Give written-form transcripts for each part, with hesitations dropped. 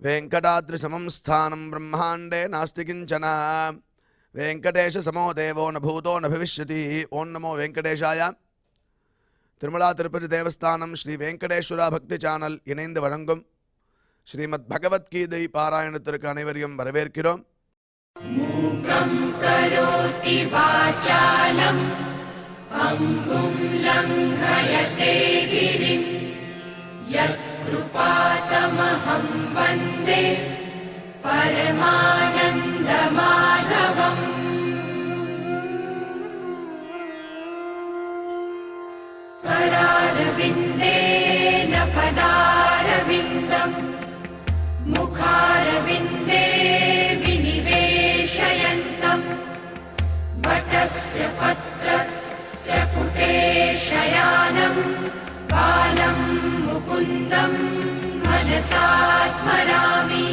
वेंकटाद्रि समं स्थानं ब्रह्मांडे नास्ति किंचन वेंकटेश समो देवो न भूतो न भविष्यति ओं नमो वेंकटेशाय திருமலா திருப்பதி தேவஸ்தானம் ஸ்ரீ வெங்கடேஸ்வரா பக்தி சேனல் இணைந்து வழங்கும் ஸ்ரீமத் பகவத்கீதை பாராயணத்திற்கு அனைவரையும் வரவேற்கிறோம். மூகம் கரோதி வாசாலம் அங்கும் லங்கயதே கிரிம் யத்கிருபாதமஹம் வந்தே பரமானந்த மாதவம். करारविन्देन पदारविन्दम् मुखारविन्दे विनिवेशयन्तम् वटस्य पत्रस्य पुटे शयानम् बालं मुकुन्दम् मनसा स्मरामि.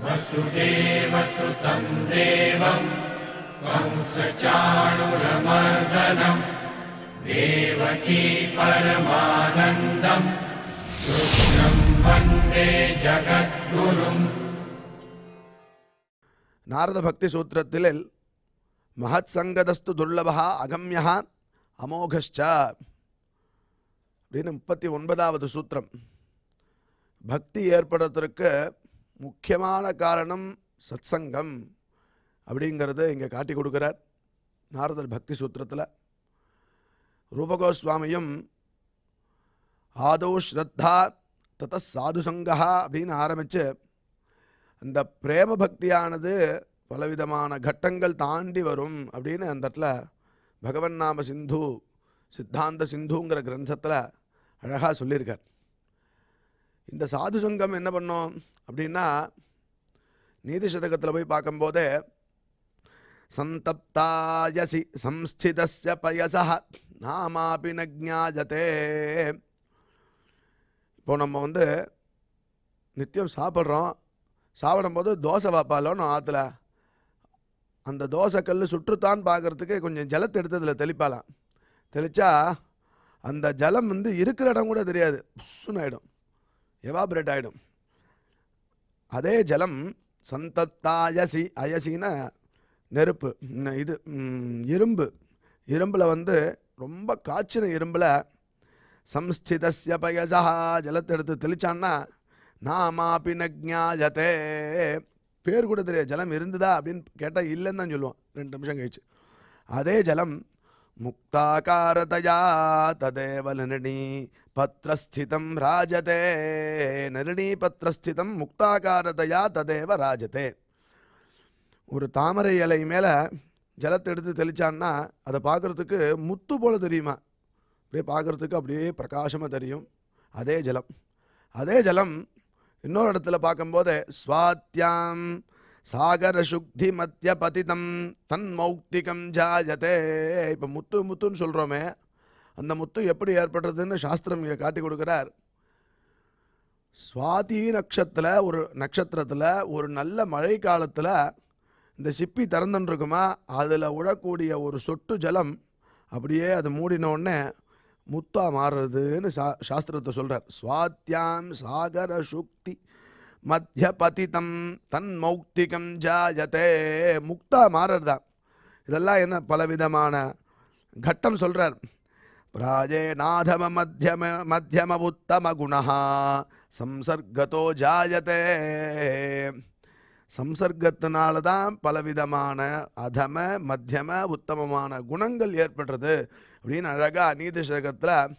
वसुदेवसुतं देवं कंसचाणूरमर्दनं देवकी परमानन्दं कृष्णं वन्दे जगद्गुरुम्. நாரத பக்தி சூத்திரத்தில் மகத் சங்கதஸ்து துர்லபா அகம்யா அமோகஷ்ச அப்படின்னு 39வது சூத்திரம். பக்தி ஏற்படுறதற்கு முக்கியமான காரணம் சத்சங்கம் அப்படிங்கிறது இங்கே காட்டி கொடுக்குறார் நாரதர் பக்தி சூத்திரத்தில். ரூபகோஸ்வாமியும் ஆதௌ ஸ்ரத்தா தத சாதுசங்கா அப்படின்னு ஆரம்பித்து அந்த பிரேம பக்தியானது பலவிதமான கட்டங்கள் தாண்டி வரும் அப்படின்னு அந்த இடத்துல பகவன் நாம சிந்து சித்தாந்த சிந்துங்கிற கிரந்தத்தில் அழகாக சொல்லியிருக்கார். இந்த சாதுசங்கம் என்ன பண்ணோம் அப்படின்னா நீதி சதகத்தில் போய் பார்க்கும்போதே சந்தப்தாயசி சம்ஸ்திதஸ்ய பயசா நாமாபி ந ஞாயதே. இப்போ நம்ம நித்தியம் சாப்பிடும்போது தோசை வைப்பாலோன்னு ஆற்றுல அந்த தோசை கல் சுற்றுத்தான் பார்க்குறதுக்கு கொஞ்சம் ஜலத்தை எடுத்து அதில் தெளிப்பாலாம். தெளித்தா அந்த ஜலம் இருக்கிற இடம் கூட தெரியாது, புஷ்ஷுன்னு ஆகிடும், எவாபரேட் ஆகிடும். அதே ஜலம் சந்தத்தாயசி, அயசின நெருப்பு, இது இரும்பில் ரொம்ப காய்ச்சின இரும்பில் சம்ஸ்திதஸ்ய பயசா ஜலத்தை எடுத்து தெளிச்சான்னா நாமாபி ந ஞாயதே, பேர் கூட தெரியாது, ஜலம் இருந்ததா அப்படின்னு கேட்டால் இல்லைன்னு தான் சொல்லுவான் 2 நிமிஷம் கழிச்சு. அதே ஜலம் முக்தாகாரதயா ததேவ நளினி பத்ரஸ்திதம் ராஜதே, நளினி பத்ரஸ்திதம் முக்தாகாரதயா ததேவ ராஜதே. ஒரு தாமரை இலை மேலே ஜலத்தை எடுத்து தெளிச்சான்னா அதை பார்க்குறதுக்கு முத்து போல் தெரியுமா, அப்படியே பார்க்குறதுக்கு அப்படியே பிரகாசமாக தெரியும். அதே ஜலம் இன்னொரு இடத்துல பார்க்கும்போது ஸ்வாத்யாம் சாகர சுக்தி மத்திய பதிதம் தன் மௌக்திகம் ஜாயதே. இப்போ முத்துன்னு சொல்கிறோமே, அந்த முத்து எப்படி ஏற்படுறதுன்னு சாஸ்திரம் இங்கே காட்டி கொடுக்குறார். சுவாதி நட்சத்திரத்தில் ஒரு நல்ல மழை காலத்தில் இந்த சிப்பி திறந்துன்னு இருக்குமா, அதில் விழக்கூடிய ஒரு சொட்டு ஜலம் அப்படியே அது மூடினோடனே முத்தா மாறுறதுன்னு சாஸ்திரத்தை சொல்கிறார். ஸ்வாத்யாம் சாகர சுக்தி மத்திய பதிதம் தன் மௌக்திகம் ஜாயதே, முக்தா மாறுறதுதான். இதெல்லாம் என்ன பலவிதமான கட்டம் சொல்கிறார். பிராஜே நாதம மத்தியம உத்தம குணா சம்சர்கதோ ஜாயதே. சம்சர்க்கத்தினால தான் பலவிதமான அதம மத்தியம உத்தமமான குணங்கள் ஏற்படுறது அப்படின்னு அழகாக நீதி சதகத்தில்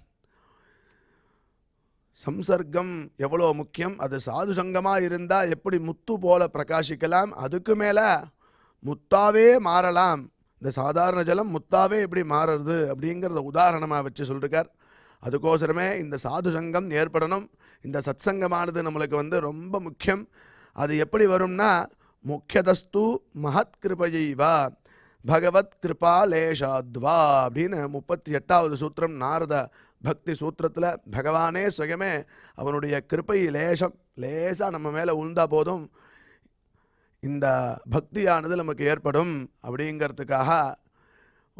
சம்சர்க்கம் எவ்வளோ முக்கியம், அது சாது சங்கமாக இருந்தால் எப்படி முத்து போல பிரகாசிக்கலாம், அதுக்கு மேலே முத்தாவே மாறலாம், இந்த சாதாரண ஜலம் முத்தாவே எப்படி மாறுறது அப்படிங்கிறத உதாரணமாக வச்சு சொல்லிருக்கார். அதுக்கோசரமே இந்த சாது சங்கம் ஏற்படணும். இந்த சத்சங்கமானது நம்மளுக்கு ரொம்ப முக்கியம். அது எப்படி வரும்னா முக்கியதஸ்து மகத் கிருபையைவா பகவத் கிருபா லேஷாத்வா அப்படின்னு 38வது சூத்திரம் நாரத பக்தி சூத்திரத்தில் பகவானே சுயமே அவனுடைய கிருப்பை லேசாக நம்ம மேலே உழுந்தா போதும் இந்த பக்தியானது நமக்கு ஏற்படும் அப்படிங்கிறதுக்காக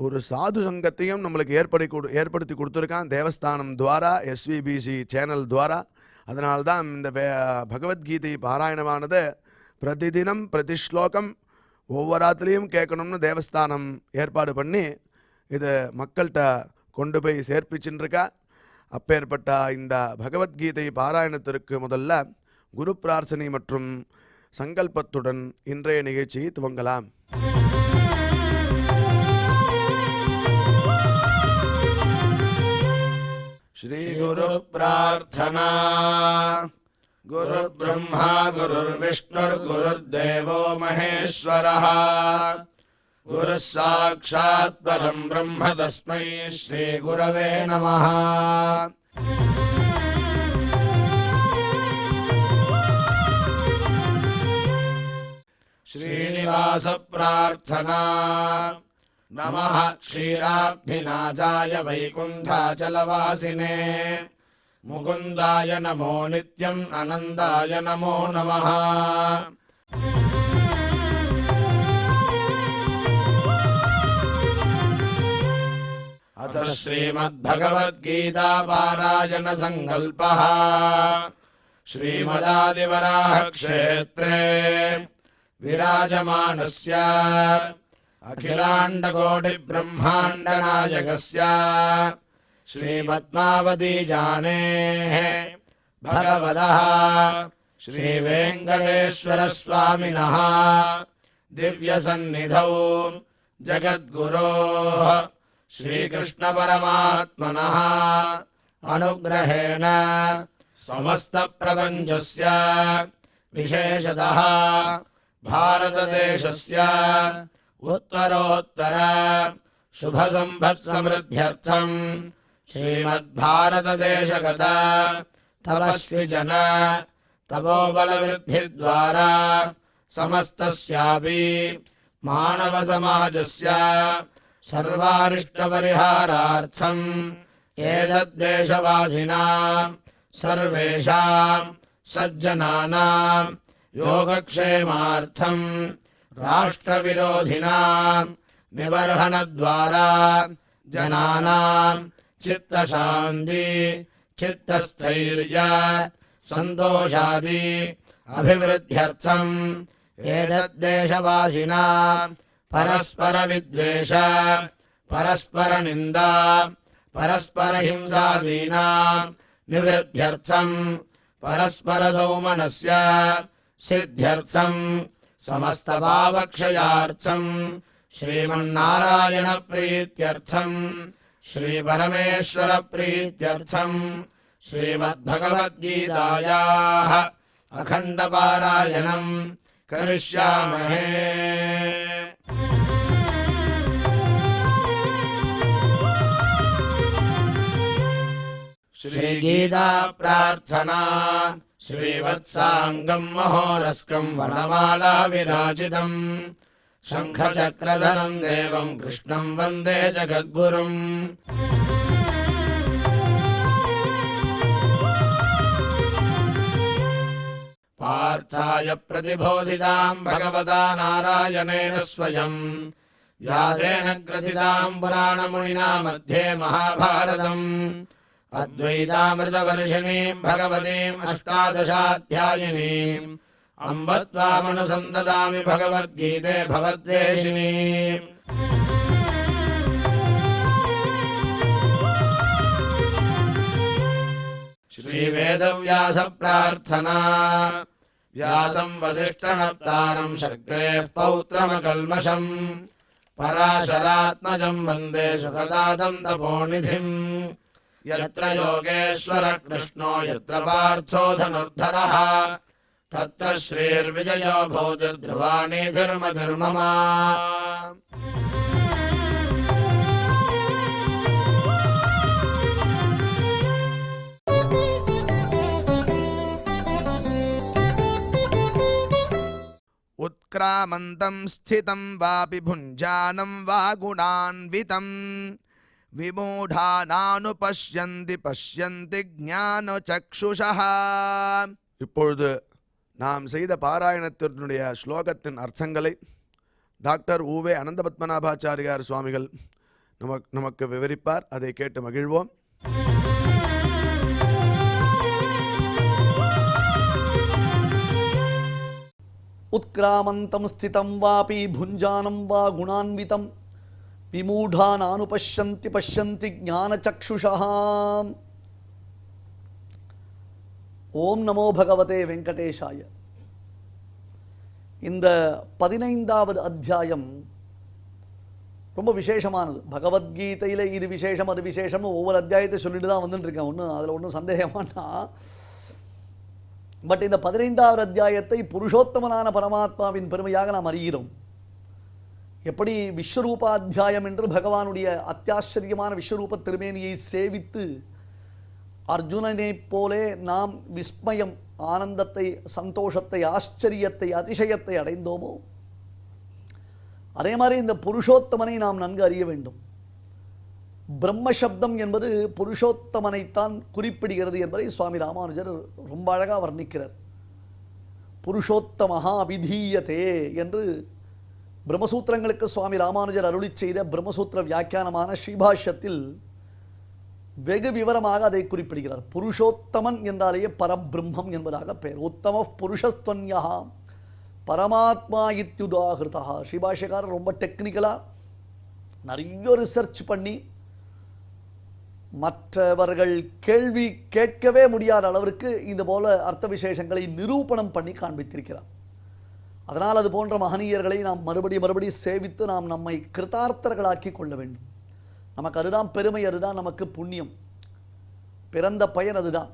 ஒரு சாது சங்கத்தையும் நம்மளுக்கு ஏற்படுத்தி கொடுத்துருக்கான் தேவஸ்தானம் துவாரா, SVBC சேனல் துவாரா. அதனால்தான் இந்த பகவத்கீதை பாராயணமானது பிரதிதினம் பிரதிஸ்லோகம் ஒவ்வொரு ஆத்துலேயும் கேட்கணும்னு தேவஸ்தானம் ஏற்பாடு பண்ணி இது மக்கள்கிட்ட கொண்டு போய் சேர்ப்பிச்சுருக்கா. அப்பேற்பட்ட இந்த பகவத்கீதை பாராயணத்திற்கு முதல்ல குரு பிரார்த்தனை மற்றும் சங்கல்பத்துடன் இன்றைய நிகழ்ச்சியை துவங்கலாம். ஸ்ரீ குரு பிரார்த்தனா. குருர் பிரம்மா குருர் விஷ்ணுர் குருர் தேவோ மகேஸ்வரः குருः சாக்ஷாத் பரம் பிரம்ம தஸ்மை ஸ்ரீ குரவே நமः. ஸ்ரீனிவாச பிரார்த்தனா. நமः க்ஷீராப்திநாதாய வைகுண்டாச்சலவாசினே முகுந்தாய நமோ நித்யம் அனந்தாய நமோ நமः. अथ श्रीमद्भगवद्गीता पारायण संकल्पः. श्रीमदादिवराह क्षेत्रे विराजमानस्य अखिलाण्डकोटि ब्रह्माण्ड नायकस्य श्रीपद्मावतीजानेः भगवतः श्रीवेङ्कटेश्वर स्वामिनः दिव्यसन्निधौ जगद्गुरोः श्रीकृष्ण परमात्मनः अनुग्रहेण समस्त प्रपञ्चस्य विशेषतः भारतदेशस्य उत्तरोत्तर शुभसम्पत्समृद्ध्यर्थं श्रीमद्भारतदेशगत तपस्विजन तपोबलवृद्धिद्वारा समस्तस्यापि मानवसमाजस्य सर्वारिष्टपरिहारार्थम् एतद्देशवासिनां सर्वेषां सज्जनानां योगक्षेमार्थं राष्ट्रविरोधिनां निबर्हणद्वारा जनानां चित्तशान्ति चित्तस्थैर्य सन्तोषादि अभिवृद्ध्यर्थम् एतद्देशवासिनां परस्परविद्वेष परस्परनिन्दा परस्परहिंसादीनां निवृद्ध्यर्थं परस्परसौमनस्य सिद्ध्यर्थं समस्तपापक्षयार्थं श्रीमन्नारायणप्रीत्यर्थं श्रीपरमेश्वरप्रीत्यर्थं श्रीमद्भगवद्गीतायाः अखण्डपारायणं करिष्यामहे। श्रीगीता प्रार्थना। श्रीवत्साङ्गं महोरस्कं वनमाला विराजितं शङ्खचक्रधरं देवं कृष्णं वन्दे जगद्गुरुम्। पार्थाय प्रतिबोधितां भगवता नारायणेन स्वयं व्यासेन ग्रथितां पुराणमुनिना मध्ये महाभारतम् अद्वैतामृतवर्षिणीं भगवतीम् अष्टादशाध्यायिनीम् अम्ब त्वामनुसन्ददामि भगवद्गीते भवद्वेषिणीम्। श्रीवेदव्यास प्रार्थना। व्यासं वसिष्ठनप्तारं शक्तेः पौत्रमकल्मषम् पराशरात्मजं वन्दे सुखदातं तपोनिधिम्। यत्र योगेश्वर कृष्णो यत्र पार्थो धनुर्धरः तत्र श्रीर्विजयो भूतिर्ध्रुवाणि धर्मधर्ममा। उत्क्रामन्तं स्थितं वापि भुञ्जानं वा गुणान्वितं விமூடானானு பஷ்யந்தி பஷ்யந்தி ஞான சக்ஷுஷா. இப்பொழுது நாம் செய்த பாராயணத்தினுடைய ஸ்லோகத்தின் அர்த்தங்களை டாக்டர் உவே அனந்த பத்மநாபாச்சாரியார் சுவாமிகள் நமக்கு விவரிப்பார். அதை கேட்டு மகிழ்வோம். உத்கிராமந்தம் ஸ்திதம் வாபி புஞ்சானம் வா குணான்விதம் விமூடானானுபஷ்யந்தி பஷ்யந்தி ஞானசக்ஷுஷா. ஓம் நமோ பகவதே வெங்கடேஷாய. இந்த 15வது அத்தியாயம் ரொம்ப விசேஷமானது. பகவத்கீதையில் இது விசேஷம் அது விசேஷம்னு ஒவ்வொரு அத்தியாயத்தை சொல்லிட்டு தான் வந்துட்டு இருக்கேன். அதில் ஒன்றும் சந்தேகமானா. பட் இந்த 15வது அத்தியாயத்தை புருஷோத்தமனான பரமாத்மாவின் பெருமையாக நாம் அறிகிறோம். எப்படி விஸ்வரூபாத்தியாயம் என்று பகவானுடைய அத்தியாச்சரியமான விஸ்வரூப திருமேனியை சேவித்து அர்ஜுனனைப் போலே நாம் விஸ்மயம், ஆனந்தத்தை, சந்தோஷத்தை, ஆச்சரியத்தை, அதிசயத்தை அடைந்தோமோ, அதே மாதிரி இந்த புருஷோத்தமனை நாம் நன்கு அறிய வேண்டும். பிரம்மசப்தம் என்பது புருஷோத்தமனைத்தான் குறிப்பிடுகிறது என்பதை சுவாமி ராமானுஜர் ரொம்ப அழகாக வர்ணிக்கிறார். புருஷோத்தமஹா அபிதீயதே என்று பிரம்மசூத்திரங்களுக்கு சுவாமி ராமானுஜர் அருளி செய்த பிரம்மசூத்திர வியாக்கியானமான ஸ்ரீபாஷ்யத்தில் வெகு விவரமாக அதை குறிப்பிடுகிறார். புருஷோத்தமன் என்றாலேயே பரபிரம்மம் என்பதாக பெயர். உத்தம புருஷஸ்துவன்யா பரமாத்மா இத்யுதாகிருதா. ஸ்ரீபாஷ்யக்காரர் ரொம்ப டெக்னிக்கலாக நிறைய ரிசர்ச் பண்ணி மற்றவர்கள் கேள்வி கேட்கவே முடியாத அளவிற்கு இந்த போல அர்த்த விசேஷங்களை நிரூபணம் பண்ணி காண்பித்திருக்கிறார். அதனால் அது போன்ற மகனீயர்களை நாம் மறுபடி சேவித்து நாம் நம்மை கிருதார்த்தர்களாக்கி கொள்ள வேண்டும். நமக்கு அதுதான் பெருமை, அதுதான் நமக்கு புண்ணியம், பிறந்த பயன் அதுதான்.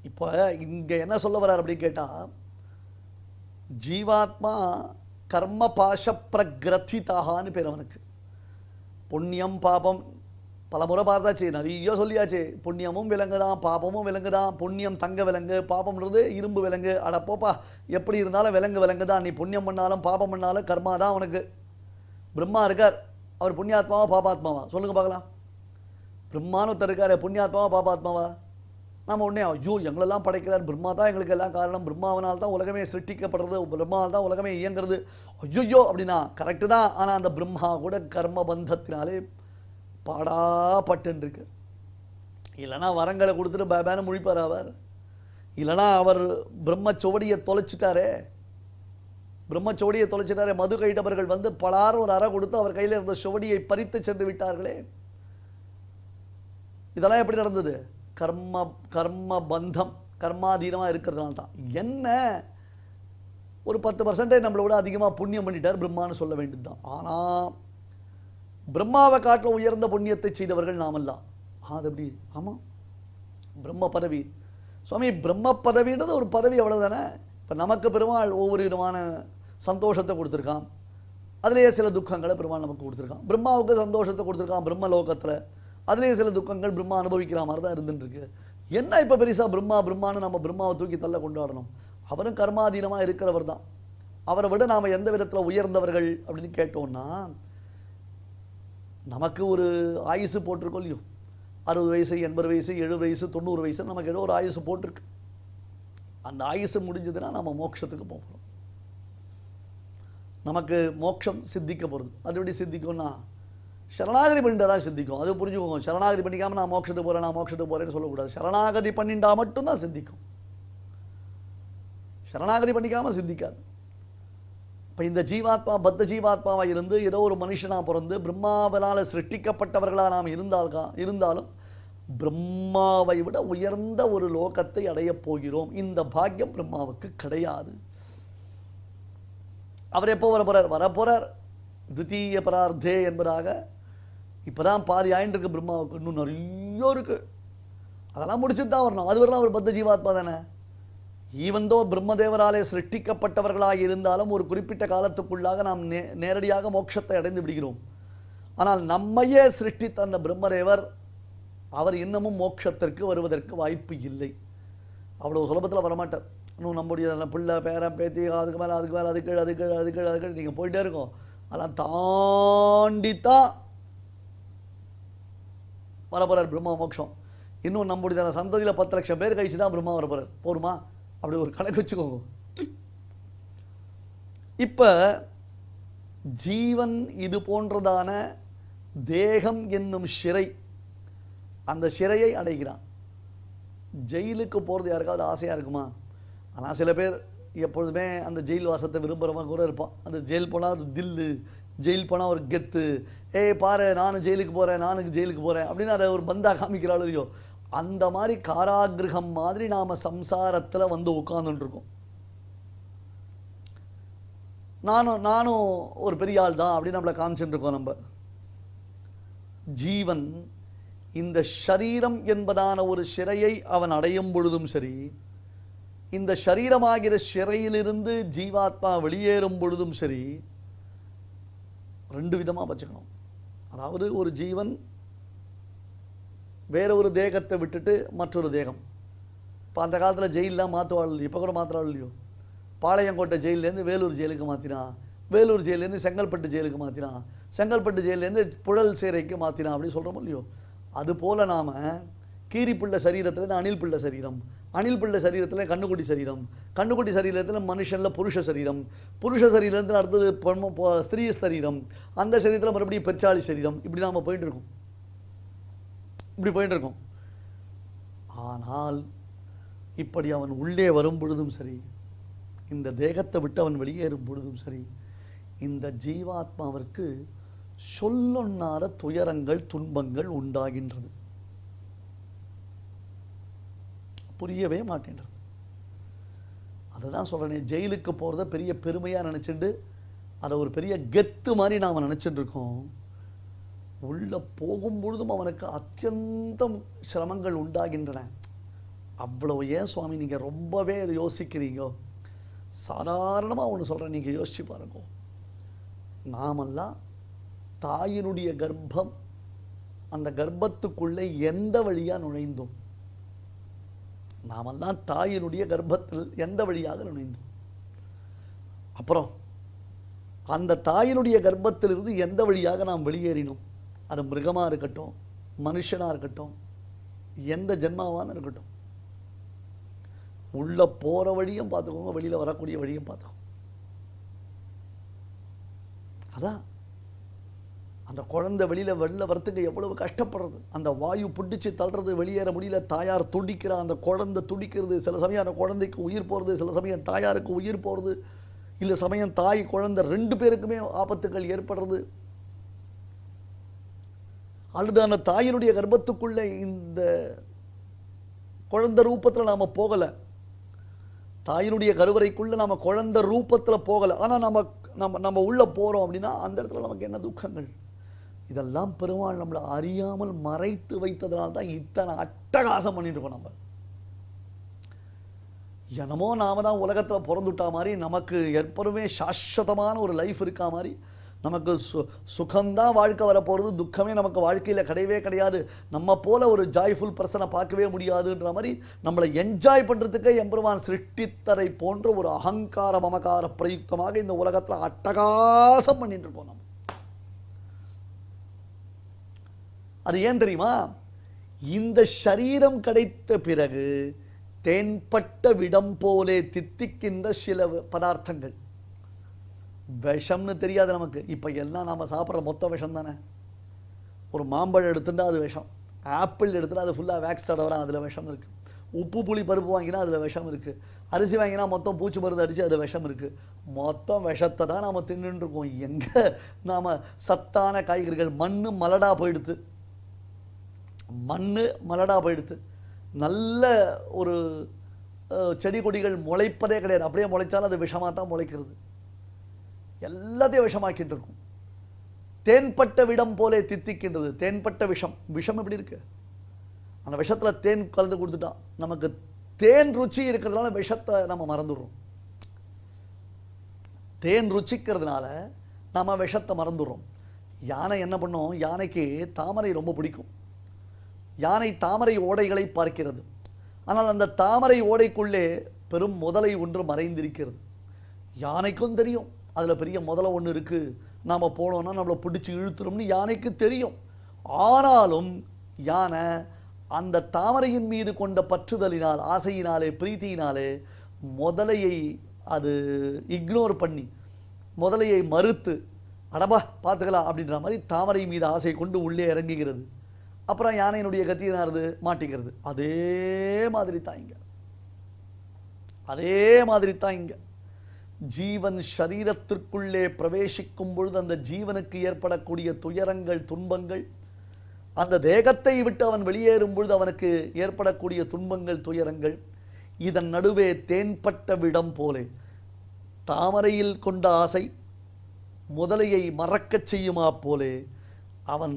இப்போ இங்கே என்ன சொல்ல வர்றார் அப்படின்னு கேட்டால், ஜீவாத்மா கர்ம பாஷ பிரகிரதிதான்னு பேர் அவனுக்கு. புண்ணியம் பாபம் பல முறை பார்த்தாச்சு, நிறைய சொல்லியாச்சு. புண்ணியமும் விலங்குதான், பாபமும் விலங்குதான். புண்ணியம் தங்க விலங்கு, பாபம்ன்றது இரும்பு விலங்கு. அடப்போப்பா, எப்படி இருந்தாலும் விலங்கு தான். நீ புண்ணியம் பண்ணாலும் பாபம் பண்ணாலும் கர்மா தான் அவனுக்கு. பிரம்மா இருக்கார், அவர் புண்ணியாத்மாவா பாபாத்மாவா சொல்லுங்க பார்க்கலாம். பிரம்மானு ஒருத்தர் இருக்காரு, புண்ணியாத்மாவா பாபாத்மாவா? நம்ம உடனே ஐயோ எங்களெல்லாம் படைக்கிறார், பிரம்மா தான் எங்களுக்கு எல்லாம் காரணம், பிரம்மாவனால் தான் உலகமே சிருஷ்டிக்கப்படுறது, பிரம்மாவால் தான் உலகமே இயங்குறது. ஐயோ அப்படின்னா கரெக்டு தான். ஆனால் அந்த பிரம்மா கூட கர்ம பந்தத்தினாலே பாடாப்பட்டுருக்கு. இல்லைனா வரங்களை கொடுத்துட்டு பேபான முழிப்பார் அவர். இல்லைனா அவர் பிரம்மச்சோடியை தொலைச்சிட்டாரே, மது கைட்டவர்கள் வந்து பலார் ஒரு அறை கொடுத்து அவர் கையில் இருந்த சுவடியை பறித்து சென்று விட்டார்களே. இதெல்லாம் எப்படி நடந்தது? கர்ம பந்தம், கர்மாதீனமாக இருக்கிறதுனால தான். என்ன ஒரு 10% நம்மளோட அதிகமாக புண்ணியம் பண்ணிட்டார் பிரம்மான்னு சொல்ல வேண்டியது தான். ஆனால் பிரம்மாவை காட்டில் உயர்ந்த புண்ணியத்தை செய்தவர்கள் நாமெல்லாம். அது எப்படி? ஆமாம், பிரம்ம பதவி. சுவாமி, பிரம்ம பதவின்றது ஒரு பதவி, அவ்வளவுதானே. இப்போ நமக்கு பெருமாள் ஒவ்வொரு விதமான சந்தோஷத்தை கொடுத்துருக்கான், அதுலேயே சில துக்கங்களை பெருமாள் நமக்கு கொடுத்துருக்கான். பிரம்மாவுக்கு சந்தோஷத்தை கொடுத்துருக்கான் பிரம்மலோகத்தில், அதுலேயே சில துக்கங்கள் பிரம்மா அனுபவிக்கிற மாதிரி தான் இருந்துருக்கு. என்ன இப்போ பெருசாக பிரம்மான்னு நம்ம பிரம்மாவை தூக்கி தள்ள கொண்டாடணும்? அவரும் கர்மாதீனமாக இருக்கிறவர் தான். அவரை விட நாம் எந்த விதத்தில் உயர்ந்தவர்கள் அப்படின்னு கேட்டோம்னா, நமக்கு ஒரு ஆயுசு போட்டிருக்கோம் இல்லையோ, 60 வயசு 80 வயசு 70 வயசு 90 வயசு நமக்கு ஏதோ ஒரு ஆயுசு போட்டிருக்கு. அந்த ஆயுசு முடிஞ்சதுன்னா நம்ம மோட்சத்துக்கு போகிறோம். நமக்கு மோட்சம் சித்திக்க போகிறது. அது எப்படி சித்திக்கும்னா, சரணாகதி பண்ணிட்டா தான் சித்திக்கும். அது புரிஞ்சுக்கோங்க. சரணாகதி பண்ணிக்காமல் நான் மோட்சத்துக்கு போகிறேன்னு சொல்லக்கூடாது. சரணாகதி பண்ணிட்டா மட்டும்தான் சித்திக்கும். சரணாகதி பண்ணிக்காமல் சித்திக்காது. இப்போ இந்த ஜீவாத்மா பத்த ஜீவாத்மாவாக இருந்து ஏதோ ஒரு மனுஷனாக பிறந்து பிரம்மாவனால் சிருஷ்டிக்கப்பட்டவர்களாக நாம் இருந்தாலும் பிரம்மாவை விட உயர்ந்த ஒரு லோகத்தை அடையப் போகிறோம். இந்த பாக்கியம் பிரம்மாவுக்கு கிடையாது. அவர் எப்போ வரப்போறார்? தித்தீய பரார்த்தே என்பதாக. இப்போதான் பாதி ஆயின்றிருக்கு பிரம்மாவுக்கு, இன்னும் நிறைய இருக்கு. அதெல்லாம் முடிச்சுட்டு தான் வரணும். அது வரலாம் அவர் பத்த ஜீவாத்மா தானே. ஈவந்தோ பிரம்மதேவராலே சிருஷ்டிக்கப்பட்டவர்களாக இருந்தாலும் ஒரு குறிப்பிட்ட காலத்துக்குள்ளாக நாம் நேரடியாக மோட்சத்தை அடைந்து விடுகிறோம். ஆனால் நம்மையே சிருஷ்டித்த அந்த பிரம்மதேவர் அவர் இன்னமும் மோட்சத்திற்கு வருவதற்கு வாய்ப்பு இல்லை. அவ்வளோ சுலபத்தில் வரமாட்டார். இன்னும் நம்முடைய பிள்ளை பேரன் பேத்தி அதுக்கு மேலே அதுக்கு நீங்கள் போயிட்டே இருக்கோம். அதெல்லாம் தாண்டித்தான் வரப்போறார் பிரம்மா மோட்சம். இன்னும் நம்முடைய சந்ததியில் 10 லட்சம் பேர் கழிச்சு தான் பிரம்மா வரப்போறார். போருமா? அப்படி ஒரு கணக்கு வச்சுக்கோங்க. இப்ப ஜீவன் இது போன்றதான தேகம் என்னும் சிறை, அந்த சிறையை அடைகிறான். ஜெயிலுக்கு போகிறது யாருக்காவது ஆசையாக இருக்குமா? ஆனால் சில பேர் எப்பொழுதுமே அந்த ஜெயில் வாசத்தை விரும்புகிறவங்க கூட இருப்பான். அந்த ஜெயில் போனால் அது தில்லு, ஜெயில் போனால் ஒரு கெத்து, பாரு நானும் ஜெயிலுக்கு போகிறேன், நானும் ஜெயிலுக்கு போகிறேன் அப்படின்னு அதை ஒரு பந்தா காமிக்கிறாள் இல்லையோ. அந்த மாதிரி காராகிரகம் மாதிரி நாம் சம்சாரத்தில் வந்து உட்கார்ந்துட்டுருக்கோம். நானும் ஒரு பெரிய ஆள் தான் அப்படின்னு நம்மளை காமிச்சுட்டு இருக்கோம். நம்ம ஜீவன் இந்த ஷரீரம் என்பதான ஒரு சிறையை அவன் அடையும் பொழுதும் சரி, இந்த ஷரீரமாகிற சிறையிலிருந்து ஜீவாத்மா வெளியேறும் பொழுதும் சரி, 2 விதமாக வச்சுக்கணும். அதாவது ஒரு ஜீவன் வேற ஒரு தேகத்தை விட்டுட்டு மற்றொரு தேகம். இப்போ அந்த காலத்தில் ஜெயிலெலாம் மாற்றுவாள், இப்போ கூட மாற்றுறாள் இல்லையோ. பாளையங்கோட்டை ஜெயிலேருந்து வேலூர் ஜெயிலுக்கு மாற்றினான், வேலூர் ஜெயிலேருந்து செங்கல்பட்டு ஜெயிலுக்கு மாற்றினான், செங்கல்பட்டு ஜெயிலேருந்து புழல் சிறைக்கு மாற்றினான் அப்படின்னு சொல்கிறோமோ இல்லையோ. அதுபோல் நாம் கீரிப்பிள்ளை சரீரத்துலேருந்து அணில் பிள்ளை சரீரம், அணில் பிள்ளை சரீரத்தில் கண்ணுக்குட்டி சரீரம், கண்ணுக்குட்டி சரீரத்தில் மனுஷனில் புருஷ சரீரம், புருஷ சரீரத்தில் அடுத்தது ஸ்திரீ சரீரம், அந்த சரீரத்தில் மறுபடியும் பெருச்சாளி சரீரம், இப்படி நாம் போயிட்டுருக்கோம். ஆனால் இப்படி அவன் உள்ளே வரும் பொழுதும் சரி, இந்த தேகத்தை விட்டு அவன் வெளியேறும் பொழுதும் சரி, இந்த ஜீவாத்மாவிற்கு சொல்லொண்ணாத துயரங்கள் துன்பங்கள் உண்டாகின்றது. புரியவே மாட்டேன்றது. அதுதான் சொல்றேனே, ஜெயிலுக்கு போகிறத பெரிய பெருமையாக நினச்சிட்டு அதை ஒரு பெரிய கெத்து மாதிரி நாம் நினச்சிட்டு இருக்கோம். உள்ள போகும் பொழுதும் அவனுக்கு அத்தியந்தம் சிரமங்கள் உண்டாகின்றன. அவ்வளவு ஏன் சுவாமி நீங்கள் ரொம்பவே யோசிக்கிறீங்க? சாதாரணமாக ஒன்று சொல்கிறேன், நீங்கள் யோசிச்சு பாருங்க. நாமெல்லாம் தாயினுடைய கர்ப்பம், அந்த கர்ப்பத்துக்குள்ளே எந்த வழியாக நுழைந்தோம்? நாமெல்லாம் தாயினுடைய கர்ப்பத்தில் எந்த வழியாக நுழைந்தோம்? அப்புறம் அந்த தாயினுடைய கர்ப்பத்திலிருந்து எந்த வழியாக நாம் வெளியேறினோம்? அது மிருகமாக இருக்கட்டும், மனுஷனாக இருக்கட்டும், எந்த ஜென்மாவான இருக்கட்டும், உள்ள போகிற வழியும் பார்த்துக்கோங்க, வெளியில் வரக்கூடிய வழியும் பார்த்துக்கோங்க. அதான் அந்த குழந்தை வெளியில் வரத்துக்கு எவ்வளவு கஷ்டப்படுறது, அந்த வாயு பிடிச்சி தள்ளுறது, வெளியேற முடியல, தாயார் துடிக்கிறா, அந்த குழந்தை துடிக்கிறது, சில சமயம் அந்த குழந்தைக்கு உயிர் போகிறது, சில சமயம் தாயாருக்கு உயிர் போகிறது, இல்லை சமயம் தாய் குழந்தை 2 பேருக்குமே ஆபத்துக்கள் ஏற்படுறது. அல்லது அந்த தாயினுடைய கர்ப்பத்துக்குள்ளே இந்த குழந்தை ரூபத்தில் நாம் போகலை, தாயினுடைய கருவறைக்குள்ளே நாம் குழந்தை ரூபத்தில் போகலை, ஆனால் நம்ம உள்ளே போகிறோம் அப்படின்னா அந்த இடத்துல நமக்கு என்ன துக்கங்கள். இதெல்லாம் பெருமாள் நம்மளை அறியாமல் மறைத்து வைத்ததுனால தான் இத்தனை அட்டகாசம் பண்ணிட்டு இருக்கோம். நம்ம என்னமோ நாம தான் உலகத்தில் பிறந்துட்டா மாதிரி, நமக்கு எப்பவுமே சாஸ்வதமான ஒரு லைஃப் இருக்கா மாதிரி, நமக்கு சுகம்தான் வாழ்க்கை வரப்போகிறது, துக்கமே நமக்கு வாழ்க்கையில் கிடையவே கிடையாது, நம்ம போல ஒரு ஜாய்ஃபுல் பர்சனை பார்க்கவே முடியாதுன்ற மாதிரி நம்மளை என்ஜாய் பண்ணுறதுக்கே எம்பெருமான் சிருஷ்டித்தரை போன்ற ஒரு அகங்கார மமகார பிரயுக்தமாக இந்த உலகத்தில் அட்டகாசம் பண்ணிட்டு இருக்கோம். நம்ம அது ஏன் தெரியுமா? இந்த சரீரம் கிடைத்த பிறகு தேன்பட்ட விடம் போலே தித்திக்கின்ற சில பதார்த்தங்கள், விஷம்னு தெரியாது நமக்கு. இப்போ எல்லாம் நாம் சாப்பிட்ற மொத்த விஷம் தானே. ஒரு மாம்பழம் எடுத்துட்டா அது விஷம், ஆப்பிள் எடுத்துட்டா அது ஃபுல்லாக வேக்ஸ் தடவை அதில் விஷம் இருக்குது, உப்பு புளி பருப்பு வாங்கினா அதில் விஷம் இருக்குது, அரிசி வாங்கினா மொத்தம் பூச்சி மருந்து அடித்து அதில் விஷம் இருக்குது. மொத்தம் விஷத்தை தான் நாம் தின்னுட்டு இருக்கோம். எங்கே நாம் சத்தான காய்கறிகள், மண் மலடாக போயிடுத்து, நல்ல ஒரு செடி கொடிகள் முளைப்பதே கிடையாது, அப்படியே முளைச்சாலும் அது விஷமாக தான் முளைக்கிறது. எல்லாத்தையும் விஷமாக்கிட்டு இருக்கும். தேன்பட்ட விடம் போலே தித்திக்கின்றது. தேன்பட்ட விஷம், விஷம் எப்படி இருக்கு? அந்த விஷத்தில் தேன் கலந்து கொடுத்துட்டான். நமக்கு தேன் ருச்சி இருக்கிறதுனால விஷத்தை நம்ம மறந்துடுறோம். தேன் ருச்சிக்கிறதுனால நம்ம விஷத்தை மறந்துடுறோம். யானை என்ன பண்ணும்? யானைக்கு தாமரை ரொம்ப பிடிக்கும். யானை தாமரை ஓடைகளை பார்க்கிறது. ஆனால் அந்த தாமரை ஓடைக்குள்ளே பெரும் முதலை ஒன்று மறைந்திருக்கிறது. யானைக்கும் தெரியும் அதில் பெரிய முதலை ஒன்று இருக்குது, நாம் போனோம்னா நம்மளை பிடிச்சி இழுத்துறோம்னு யானைக்கு தெரியும். ஆனாலும் யானை அந்த தாமரையின் மீது கொண்ட பற்றுதலினால், ஆசையினாலே, பிரீத்தியினாலே முதலையை அது இக்னோர் பண்ணி, முதலையை மறுத்து, அடபா பார்த்துக்கலாம் அப்படின்ற மாதிரி தாமரை மீது ஆசை கொண்டு உள்ளே இறங்குகிறது. அப்புறம் யானையினுடைய கத்தியினாரது மாட்டிக்கிறது. அதே மாதிரி தான் இங்க, அதே மாதிரி தான் இங்க. ஜீவன் சரீரத்திற்குள்ளே பிரவேசிக்கும் பொழுது அந்த ஜீவனுக்கு ஏற்படக்கூடிய துயரங்கள், துன்பங்கள், அந்த தேகத்தை விட்டு அவன் வெளியேறும் பொழுது அவனுக்கு ஏற்படக்கூடிய துன்பங்கள், துயரங்கள், இதன் நடுவே தேன்பட்ட விடம் போலே தாமரையில் கொண்ட ஆசை முதலையை மறக்கச் செய்யுமா போலே அவன்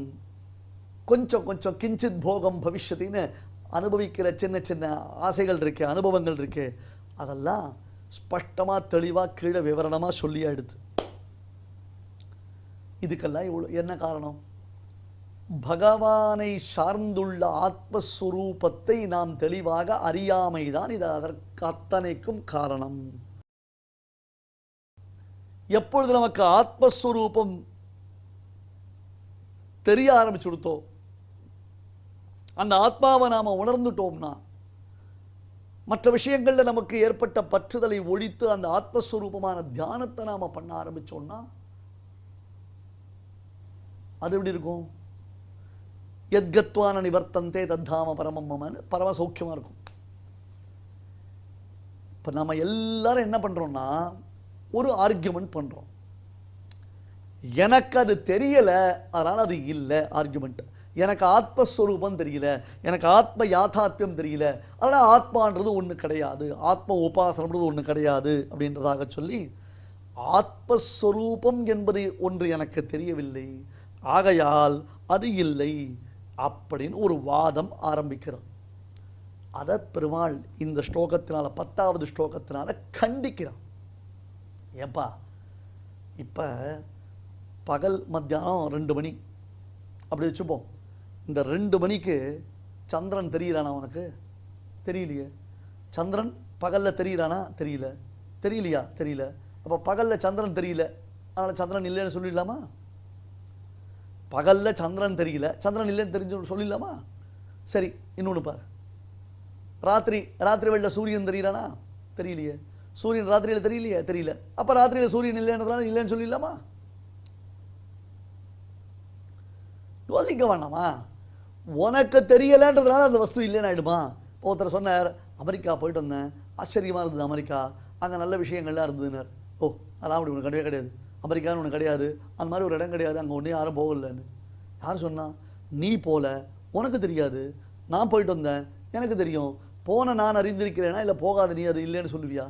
கொஞ்சம் கொஞ்சம் கிஞ்சித் போகம் பவிஷ்யத்தின்னு அனுபவிக்கிற சின்ன சின்ன ஆசைகள் இருக்கே, அனுபவங்கள் இருக்கே, அதெல்லாம் ஸ்பஷ்டமா தெளிவா கீழே விவரணமா சொல்லியா எடுத்து. இதுக்கெல்லாம் இவ்வளோ என்ன காரணம்? பகவானை சார்ந்துள்ள ஆத்மஸ்வரூபத்தை நாம் தெளிவாக அறியாமைதான் இது அதற்கு அத்தனைக்கும் காரணம். எப்பொழுது நமக்கு ஆத்மஸ்வரூபம் தெரிய ஆரம்பிச்சுடுத்தோ, அந்த ஆத்மாவை நாம உணர்ந்துட்டோம்னா, மற்ற விஷயங்கள்ல நமக்கு ஏற்பட்ட பற்றுதலை ஒழித்து அந்த ஆத்மஸ்வரூபமான தியானத்தை நாம பண்ண ஆரம்பிச்சோம்னா அது எப்படி இருக்கும்? எத்கத்வான நிவர்த்தந்தே தத்தாம பரமம் மமன்னு பரம சௌக்கியமா இருக்கும். இப்ப நம்ம எல்லாரும் என்ன பண்றோம்னா ஒரு ஆர்கியூமெண்ட் பண்றோம். எனக்கு அது தெரியல, அதனால அது இல்லை ஆர்கியூமெண்ட். எனக்கு ஆத்மஸ்வரூபம் தெரியல, எனக்கு ஆத்ம யாதாத்மியம் தெரியல, அதனால் ஆத்மான்றது ஒன்று கிடையாது, ஆத்ம உபாசனம்ன்றது ஒன்று கிடையாது அப்படின்றதாக சொல்லி ஆத்மஸ்வரூபம் என்பது ஒன்று எனக்கு தெரியவில்லை, ஆகையால் அது இல்லை அப்படின்னு ஒரு வாதம் ஆரம்பிக்கிறோம். அதை பெருமாள் இந்த ஸ்லோகத்தினால 10வது ஸ்லோகத்தினால கண்டிக்கிறான். ஏப்பா இப்போ பகல் மத்தியானம் 2 மணி அப்படி வச்சுப்போம். இந்த 2 மணிக்கு சந்திரன் தெரியிறானா உனக்கு? தெரியலையே. சந்திரன் பகலில் தெரியிறானா? தெரியல. தெரியலையா? தெரியல. அப்போ பகலில் சந்திரன் தெரியல, அதனால் சந்திரன் இல்லைன்னு சொல்லிடலாமா? பகலில் சந்திரன் தெரியல, சந்திரன் இல்லைன்னு தெரிஞ்சு சொல்லிடலாமா? சரி, இன்னொன்று பாரு. ராத்திரி வெளில சூரியன் தெரியறானா? தெரியலையே. சூரியன் ராத்திரியில் தெரியலையே? தெரியல. அப்போ ராத்திரியில் சூரியன் இல்லைன்றதுனால இல்லைன்னு சொல்லிடலாமா? யோசிக்க வேண்டாமா? உனக்கு தெரியலன்றதுனால அந்த வஸ்து இல்லைன்னு ஆயிடுமா? ஒருத்தர் சொன்னார், அமெரிக்கா போயிட்டு வந்தேன், ஆச்சரியமாக இருந்தது அமெரிக்கா, அங்கே நல்ல விஷயங்கள்லாம் இருந்ததுன்னார். ஓ, அதெல்லாம் அப்படி ஒன்று கிடையவே கிடையாது, அமெரிக்கான்னு ஒன்று கிடையாது, அந்த மாதிரி ஒரு இடம் கிடையாது, அங்கே ஒன்றும் யாரும் போகலன்னு. யார் சொன்னா? நீ போல, உனக்கு தெரியாது. நான் போயிட்டு வந்தேன், எனக்கு தெரியும். போன நான் அறிந்திருக்கிறேனா, இல்லை போகாத நீ அது இல்லைன்னு சொல்லுவியா?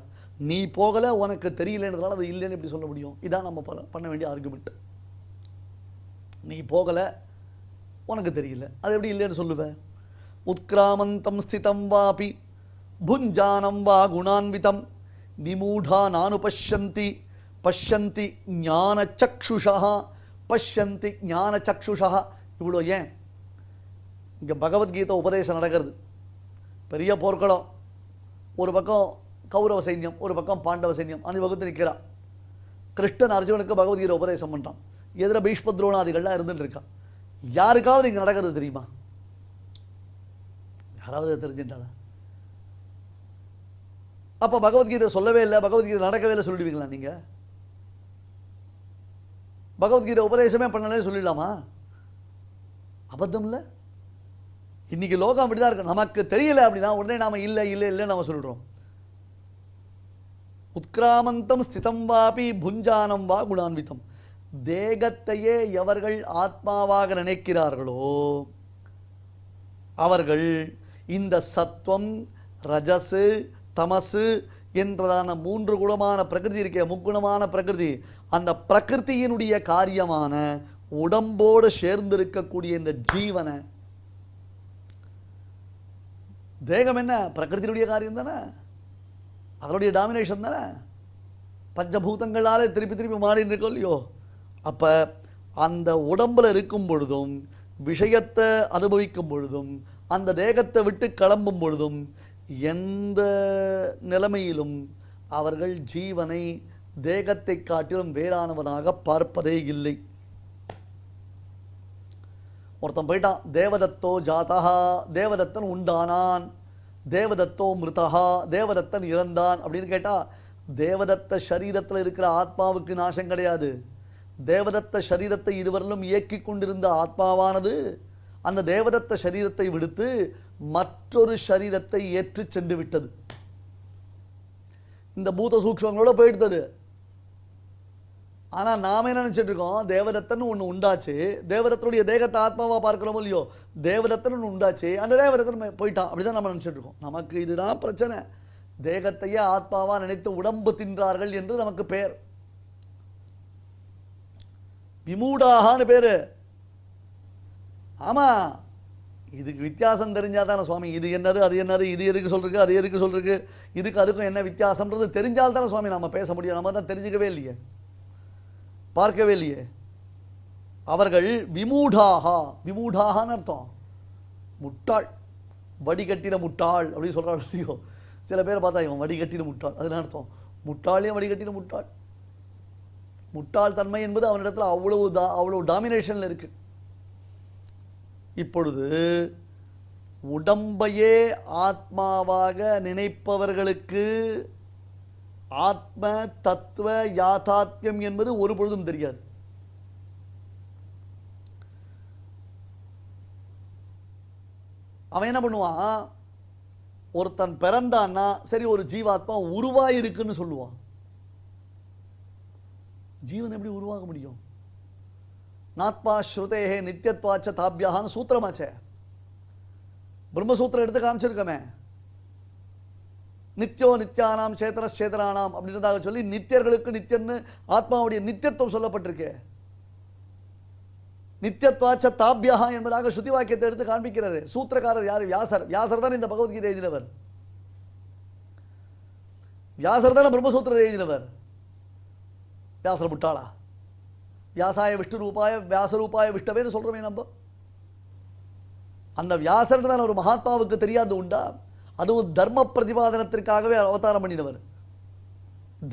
நீ போகலை, உனக்கு தெரியலன்றதுனால அது இல்லைன்னு எப்படி சொல்ல முடியும்? இதான் நம்ம பண்ண வேண்டிய ஆர்குமெண்ட். நீ போகலை, உனக்கு தெரியல, அது எப்படி இல்லைன்னு சொல்லுவேன்? உத்கிராமந்தம் ஸ்திதம் வாபி புஞ்சானம் வா குணான்விதம் விமூடா நானுபஷ்யந்தி பஷ்யந்தி ஞான சக்ஷுஷா பஷ்யந்தி ஞான சக்ஷுஷா. இவ்வளோ ஏன்? இங்கே பகவத்கீதை உபதேசம் நடக்கிறது. பெரிய போர்க்களம், ஒரு பக்கம் கௌரவ சைன்யம், ஒரு பக்கம் பாண்டவ சைன்யம், அந்த பக்கத்து நிற்கிறா. கிருஷ்ணன் அர்ஜுனுக்கு பகவத்கீதை உபதேசம் பண்ணுறான். எதிர பீஷ்ம துரோணாதிகள்லாம் இருந்துட்டு இருக்கா. யாருக்காவது இங்கே நடக்கிறது தெரியுமா? யாராவது தெரிஞ்சுட்டாளா? அப்போ பகவத்கீதை சொல்லவே இல்லை, பகவத்கீதை நடக்கவே இல்லை சொல்லிடுவீங்களா நீங்கள்? பகவத்கீதை உபதேசமே பண்ணலே சொல்லிடலாமா? அபத்தம் இல்லை. இன்னைக்கு லோகம் அப்படிதான் இருக்கு. நமக்கு தெரியல அப்படின்னா உடனே நாம இல்லை இல்லை இல்லை நம்ம சொல்றோம். உத்கிராமந்தம் ஸ்திதம் வாபி புஞ்சானம் வா குணான்விதம். தேகத்தையே எவர்கள் ஆத்மாவாக நினைக்கிறார்களோ அவர்கள் இந்த சத்வம், ரஜசு, தமசு என்றதான 3 குணமான பிரகிருதி இருக்கே, முக்குணமான பிரகிருதி, அந்த பிரகிருதியினுடைய காரியமான உடம்போடு சேர்ந்திருக்கக்கூடிய இந்த ஜீவனை, தேகம் என்ன பிரகிருதியுடைய காரியம் தானே, அதனுடைய டாமினேஷன் தானே, பஞ்சபூதங்களாலே திருப்பி திருப்பி மாறின்னு இருக்கோம் இல்லையோ? அப்போ அந்த உடம்பில் இருக்கும் பொழுதும், விஷயத்தை அனுபவிக்கும் பொழுதும், அந்த தேகத்தை விட்டு கிளம்பும் பொழுதும், எந்த நிலைமையிலும் அவர்கள் ஜீவனை தேகத்தை காட்டிலும் வேறானவனாக பார்ப்பதே இல்லை. ஒருத்தன் போயிட்டான், தேவதத்தோ ஜாதா, தேவதத்தன் உண்டானான், தேவதத்தோ மிருதா, தேவதத்தன் இறந்தான் அப்படின்னு கேட்டா, தேவதத்த சரீரத்தில் இருக்கிற ஆத்மாவுக்கு நாசம் கிடையாது. தேவதத்த சரீரத்தை இதுவரையிலும் இயக்கி கொண்டிருந்த ஆத்மாவானது அந்த தேவதத்த சரீரத்தை விடுத்து மற்றொரு சரீரத்தை ஏற்று சென்று விட்டது. இந்த பூத சூக்ஷ்மங்களோட போயிடுத்தது. ஆனால் நாம் என்ன நினச்சிட்டு இருக்கோம், தேவதத்தன் ஒன்று உண்டாச்சு, தேவதத்தனுடைய தேகத்தை ஆத்மாவாக பார்க்கிறோமோ இல்லையோ, தேவதத்தன் ஒன்று உண்டாச்சு, அந்த தேவதத்தன் போயிட்டான், அப்படிதான் நம்ம நினச்சிட்டு இருக்கோம். நமக்கு இதுதான் பிரச்சனை. தேகத்தையே ஆத்மாவா நினைத்து உடம்பு தின்றார்கள் என்று நமக்கு பெயர். விமூடாகான்னு பேரு. ஆமா, இதுக்கு வித்தியாசம் தெரிஞ்சாதானே சுவாமி, இது என்னது அது என்னது, இது எதுக்கு சொல்றது அது எதுக்கு சொல்றது, இதுக்கு அதுக்கும் என்ன வித்தியாசம்ன்றது தெரிஞ்சால்தானே சுவாமி நம்ம பேச முடியும். நம்ம தான் தெரிஞ்சுக்கவே இல்லையே, பார்க்கவே இல்லையே. அவர்கள் விமூடாகா, விமூடாகான்னு அர்த்தம் முட்டாள், வடிகட்டின முட்டாள் அப்படின்னு சொல்றாள் இல்லையோ. சில பேர் பார்த்தா இவன் வடிகட்டின முட்டாள், அதுன்னு அர்த்தம். முட்டாளையும் வடிகட்டின முட்டாள். முட்டாள் தன்மை என்பது அவனிடத்தில் அவ்வளவு டாமினேஷன்ல இருக்கு. இப்பொழுது உடம்பையே ஆத்மாவாக நினைப்பவர்களுக்கு ஆத்ம தத்துவ யாதாத்மியம் என்பது ஒரு பொழுதும் தெரியாது. அவன் என்ன பண்ணுவான், ஒருத்தன் பிறந்தான்னா சரி ஒரு ஜீவாத்மா உருவாயிருக்குன்னு சொல்லுவான். ஜீவன் எப்படி உருவாக முடியும்? நாத்மா ஸ்ருதேஹே நித்தியத்வாச்ச தாபியான்னு சூத்திரமாச்சே, பிரம்மசூத்திரம் எடுத்து காமிச்சிருக்கமே. நித்யோ நித்யானாம் சேதனாம் அப்படின்றதாக சொல்லி நித்தியர்களுக்கு நித்தியன்னு ஆத்மாவுடைய நித்தியத்துவம் சொல்லப்பட்டிருக்கு. நித்தியத்வாச்ச தாபியா என்பதாக ஸ்ருதி வாக்கியத்தை எடுத்து காண்பிக்கிறாரு. சூத்திரக்காரர் யாரு? வியாசர். வியாசர் தான் இந்த பகவத்கீதை எழுதினவர். வியாசர் தானே பிரம்மசூத்திரம் எழுதினவர். வியாசர் முட்டாளா? வியாசாய விஷ்ணு ரூபாய வியாசரூபாய விஷ்ணவேன்னு சொல்றோமே நம்ம. அந்த வியாசர் தான் ஒரு மகாத்மாவுக்கு தெரியாது உண்டா? அதுவும் தர்ம பிரதிபாதனத்திற்காகவே அவதாரம் பண்ணினவர்,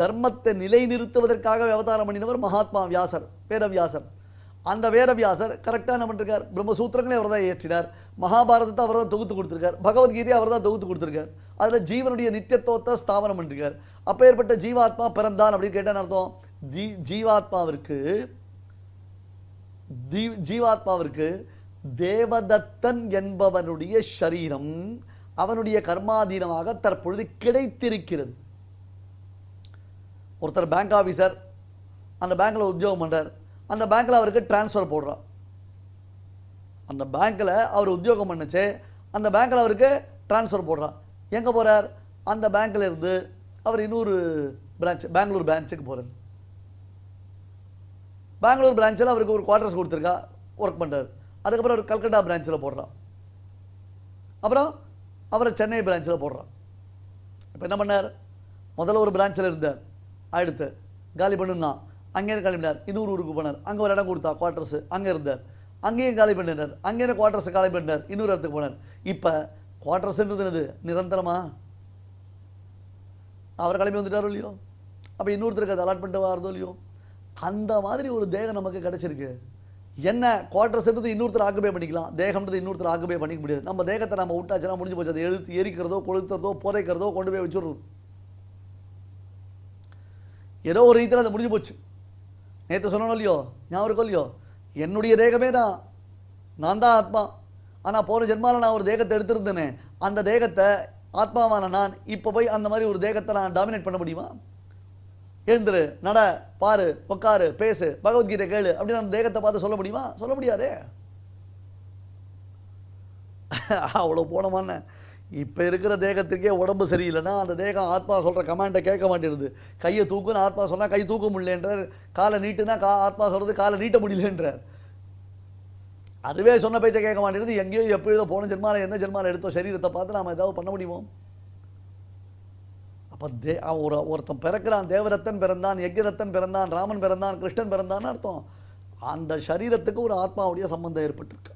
தர்மத்தை நிலைநிறுத்துவதற்காகவே அவதாரம் பண்ணினவர் மகாத்மா வியாசர், வேதவியாசர். அந்த வேதவியாசர் கரெக்டாக என்ன பண்ணிருக்கார், பிரம்மசூத்திரங்களே அவர் தான் ஏற்றினார், மகாபாரதத்தை அவர் தான் தொகுத்து கொடுத்துருக்கார், பகவத்கீதையை அவர் தான் தொகுத்து கொடுத்துருக்கார். அதில் ஜீவனுடைய நித்தியத்துவத்தை ஸ்தாபனம் பண்ணிருக்கார். அப்பேற்பட்ட ஜீவாத்மா பிறந்தான் அப்படின்னு கேட்டால் அர்த்தம், ஜீவாத்மாவிற்கு தேவதத்தன் என்பவனுடைய சரீரம் அவனுடைய கர்மாதீனமாக தற்பொழுது கிடைத்திருக்கிறது. ஒருத்தர் பேங்க் ஆஃபீஸர், அந்த பேங்க்ல உத்தியோகம் பண்றார், அந்த பேங்க்ல அவருக்கு டிரான்ஸ்ஃபர் போடுறான். அந்த பேங்க்ல அவர் உத்தியோகம் பண்ணச்சே அந்த பேங்க்ல அவருக்கு டிரான்ஸ்ஃபர் போடுறான். எங்க போறார்? அந்த பேங்க்ல இருந்து அவர் இன்னொரு பிரான்ச், பெங்களூர் பிரான்ச்சுக்கு போறார். பெங்களூர் பிரான்ச்சில் அவருக்கு ஒரு குவார்டர்ஸ் கொடுத்துருக்கா, ஒர்க் பண்ணுறார். அதுக்கப்புறம் அவர் கல்கட்டா பிரான்ச்சில் போடுறான். அப்புறம் அவரை சென்னை பிரான்ச்சில் போடுறான். இப்போ என்ன பண்ணார்? முதல்ல ஒரு பிரான்ச்சில் இருந்தார், அடுத்து காலி பண்ணுன்னா அங்கேயும் காலி பண்ணார், இன்னொரு ஊருக்கு போனார், அங்கே ஒரு இடம் கொடுத்தா குவார்டர்ஸ், அங்கே இருந்தார், அங்கேயும் காலி பண்ணினார், அங்கேயும் குவார்டர்ஸ் காலி பண்ணினார், இன்னொரு இடத்துக்கு போனார். இப்போ குவார்டர்ஸ்ன்றது என்னது? நிரந்தரமா? அவர் கிளம்பி வந்துட்டாரோ இல்லையோ, அப்போ இன்னொருத்தருக்கு அது அலாட் பண்ணிட்டு வரதோ இல்லையோ. அந்த மாதிரி ஒரு தேகம் நமக்கு கிடைச்சிருக்கு. என்ன குவார்டர்ஸ்ன்றது இன்னொருத்தர் ஆக்குபை பண்ணிக்கலாம், தேகம்ன்றது இன்னொருத்தர் ஆக்குபை பண்ணிக்க முடியாது. நம்ம தேகத்தை நம்ம விட்டாச்சுன்னா முடிஞ்சு போச்சு. அதை எழுத்து எரிக்கிறதோ கொளுத்துறதோ புதைக்கிறதோ கொண்டு போய் வச்சுடுறது, ஏதோ ஒரு ரீதியில் அதை முடிஞ்சு போச்சு. நேற்று சொன்னோம் இல்லையோ, ஞாபகம் இருக்கோ இல்லையோ, என்னுடைய தேகமே தான், நான் தான் ஆத்மா. ஆனால் போன ஜென்மாவில் நான் ஒரு தேகத்தை எடுத்திருந்தேனே, அந்த தேகத்தை ஆத்மாவான நான் இப்போ போய் அந்த மாதிரி ஒரு தேகத்தை நான் டாமினேட் பண்ண முடியுமா? எழுந்துரு, நட, பாரு, உட்காரு, பேசு, பகவத்கீதை கேளு அப்படின்னு அந்த தேகத்தை பார்த்து சொல்ல முடியுமா? சொல்ல முடியாதே. அவ்வளோ போனமான இப்போ இருக்கிற தேகத்திற்கே உடம்பு சரியில்லைன்னா அந்த தேகம் ஆத்மா சொல்கிற கமாண்டை கேட்க மாட்டேங்குது. கையை தூக்குன்னு ஆத்மா சொன்னால் கை தூக்க முடியலன்றார், காலை நீட்டுனா ஆத்மா சொல்கிறது காலை நீட்ட முடியலன்றார். அதுவே சொன்ன பேச்சை கேட்க மாட்டேங்குது. எங்கேயோ எப்படியோ போன ஜென்மாவில் என்ன ஜென்மாவில் எடுத்தோம் சரீரத்தை பார்த்து நாம் ஏதாவது பண்ண முடியுமோ? அப்போ ஒருத்தன் பிறக்கிறான், தேவரத்தன் பிறந்தான், யஜ்ஞரத்தன் பிறந்தான், ராமன் பிறந்தான், கிருஷ்ணன் பிறந்தான்னு அர்த்தம். அந்த சரீரத்துக்கு ஒரு ஆத்மாவுடைய சம்பந்தம் ஏற்பட்டிருக்கு.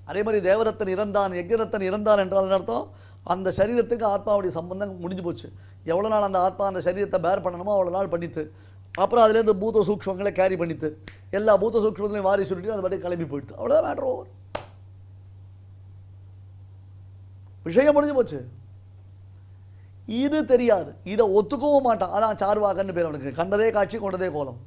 அதே மாதிரி தேவரத்தன் இறந்தான், யஜ்ஞரத்தன் இறந்தான் என்றால் அர்த்தம் அந்த சரீரத்துக்கு ஆத்மாவுடைய சம்பந்தம் முடிஞ்சு போச்சு. எவ்வளோ நாள் அந்த ஆத்மா அந்த சரீரத்தை பேர் பண்ணணுமோ அவ்வளோ நாள் பண்ணித்து. அப்புறம் அதுலேருந்து பூத சூக்ஷ்மங்களை கேரி பண்ணித்து எல்லா பூத சூக்ஷ்மங்களையும் வாரி சொல்லிட்டு அது பாட்டு கிளம்பி போயிடுது. அவ்வளோதான் மேட்ரு ஓவர். விஷயம் முடிஞ்சு போச்சு. இது தெரியாது, இதை ஒத்துக்கவும் மாட்டான். அதான் சார்வாகன்னு பேர் அவனுக்கு. கண்டதே காட்சி கொண்டதே கோலம்.